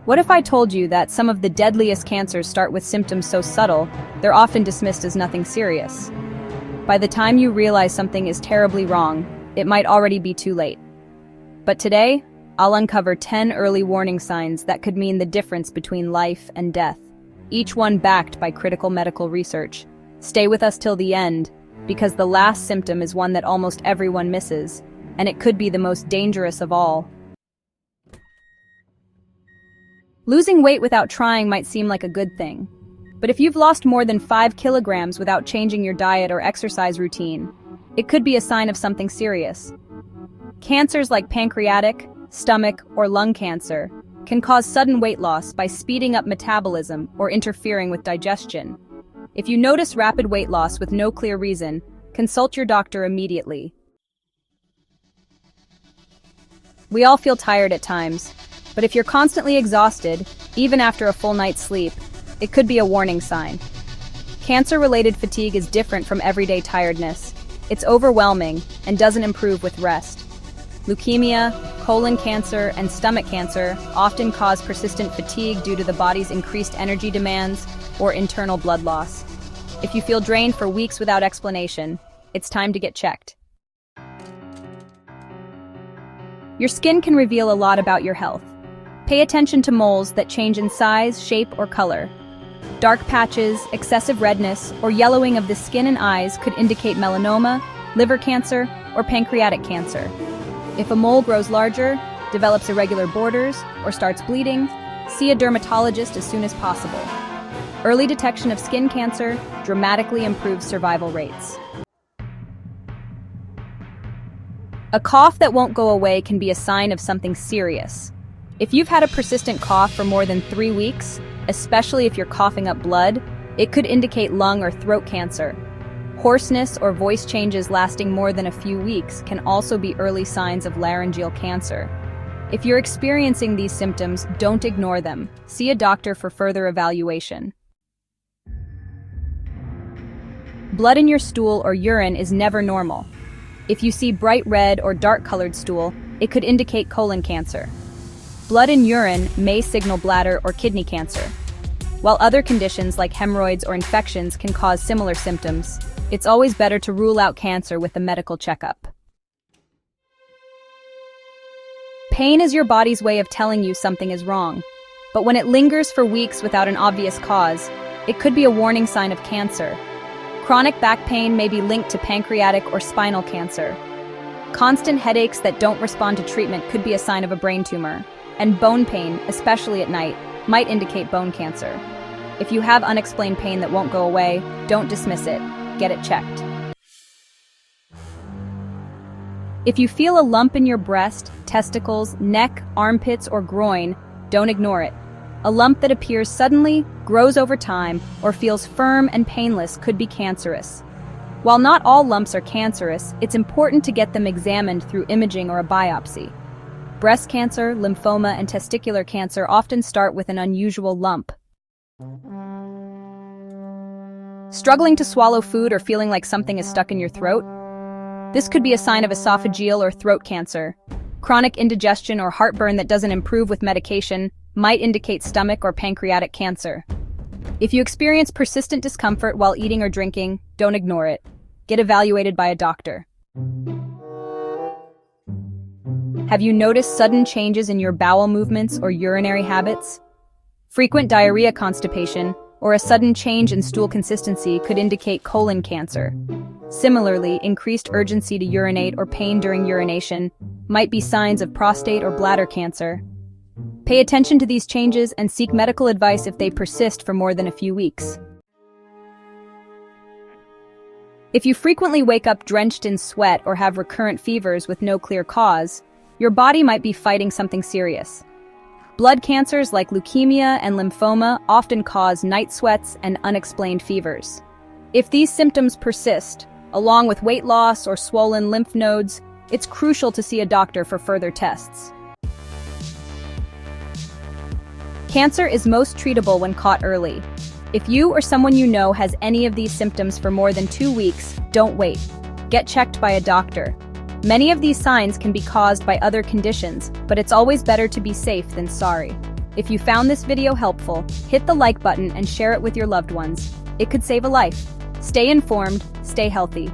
What if I told you that some of the deadliest cancers start with symptoms so subtle, they're often dismissed as nothing serious? By the time you realize something is terribly wrong, it might already be too late. But today, I'll uncover 10 early warning signs that could mean the difference between life and death, each one backed by critical medical research. Stay with us till the end, because the last symptom is one that almost everyone misses, and it could be the most dangerous of all. Losing weight without trying might seem like a good thing, but if you've lost more than 5 kilograms without changing your diet or exercise routine, it could be a sign of something serious. Cancers like pancreatic, stomach, or lung cancer can cause sudden weight loss by speeding up metabolism or interfering with digestion. If you notice rapid weight loss with no clear reason, consult your doctor immediately. We all feel tired at times, but if you're constantly exhausted, even after a full night's sleep, it could be a warning sign. Cancer-related fatigue is different from everyday tiredness. It's overwhelming and doesn't improve with rest. Leukemia, colon cancer, and stomach cancer often cause persistent fatigue due to the body's increased energy demands or internal blood loss. If you feel drained for weeks without explanation, it's time to get checked. Your skin can reveal a lot about your health. Pay attention to moles that change in size, shape, or color. Dark patches, excessive redness, or yellowing of the skin and eyes could indicate melanoma, liver cancer, or pancreatic cancer. If a mole grows larger, develops irregular borders, or starts bleeding, see a dermatologist as soon as possible. Early detection of skin cancer dramatically improves survival rates. A cough that won't go away can be a sign of something serious. If you've had a persistent cough for more than 3 weeks, especially if you're coughing up blood, it could indicate lung or throat cancer. Hoarseness or voice changes lasting more than a few weeks can also be early signs of laryngeal cancer. If you're experiencing these symptoms, don't ignore them. See a doctor for further evaluation. Blood in your stool or urine is never normal. If you see bright red or dark-colored stool, it could indicate colon cancer. Blood in urine may signal bladder or kidney cancer. While other conditions like hemorrhoids or infections can cause similar symptoms, it's always better to rule out cancer with a medical checkup. Pain is your body's way of telling you something is wrong, but when it lingers for weeks without an obvious cause, it could be a warning sign of cancer. Chronic back pain may be linked to pancreatic or spinal cancer. Constant headaches that don't respond to treatment could be a sign of a brain tumor, and bone pain, especially at night, might indicate bone cancer. If you have unexplained pain that won't go away, don't dismiss it. Get it checked. If you feel a lump in your breast, testicles, neck, armpits, or groin, don't ignore it. A lump that appears suddenly, grows over time, or feels firm and painless could be cancerous. While not all lumps are cancerous, it's important to get them examined through imaging or a biopsy. Breast cancer, lymphoma, and testicular cancer often start with an unusual lump. Struggling to swallow food or feeling like something is stuck in your throat? This could be a sign of esophageal or throat cancer. Chronic indigestion or heartburn that doesn't improve with medication might indicate stomach or pancreatic cancer. If you experience persistent discomfort while eating or drinking, don't ignore it. Get evaluated by a doctor. Have you noticed sudden changes in your bowel movements or urinary habits? Frequent diarrhea, constipation, or a sudden change in stool consistency could indicate colon cancer. Similarly, increased urgency to urinate or pain during urination might be signs of prostate or bladder cancer. Pay attention to these changes and seek medical advice if they persist for more than a few weeks. If you frequently wake up drenched in sweat or have recurrent fevers with no clear cause, your body might be fighting something serious. Blood cancers like leukemia and lymphoma often cause night sweats and unexplained fevers. If these symptoms persist, along with weight loss or swollen lymph nodes, it's crucial to see a doctor for further tests. Cancer is most treatable when caught early. If you or someone you know has any of these symptoms for more than 2 weeks, don't wait. Get checked by a doctor. Many of these signs can be caused by other conditions, but it's always better to be safe than sorry. If you found this video helpful, hit the like button and share it with your loved ones. It could save a life. Stay informed, stay healthy.